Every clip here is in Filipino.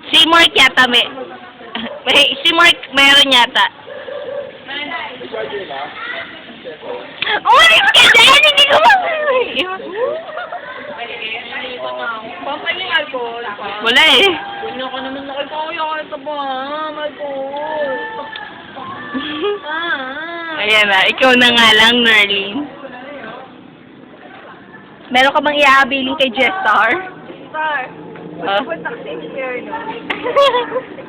Si Mark yata si Mark meron yata. Umalis ka dyan! Hindi ko Pampain yung alcohol. Wala eh. Kunya ka naman nakikaya ka ito ba? Alcohol. Ayan na, ikaw na nga lang, Nerlene. Meron ka bang iaabiling kay Jessar? Star. Huh? Punta ka sa engineer, no?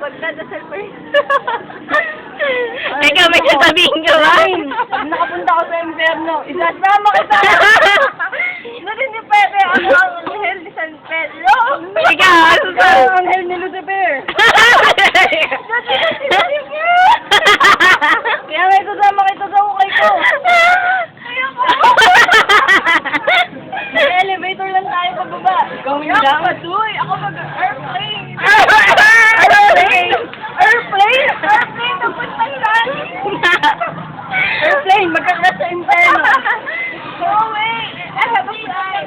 Pagdadasal pa rin. Ikaw, may sasabihin ka ba? Nakapunta ako sa inferno. Isasama kita. Hindi ni Pepe. Ano ang anghel ni San Pedro? Ikaw, ano Ikaw ang anghel ni Lucifer. Kaya may sasama kita sa ukay ko. Elevator lang tayo pababa. Going down? Patuloy. Ako mag-airplane. Airplane! Airplane? Airplane na puntang langit. Airplane, magkaklas sa inferno. Oh, wait. I have a plan.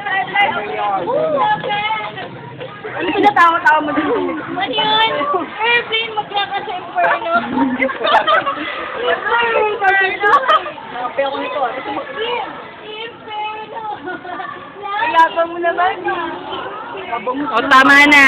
Ano pinatawa-tawa mo dito? Ano yun? Airplane, magkaklas sa inferno. Nakapaya ko nito. O, tama na.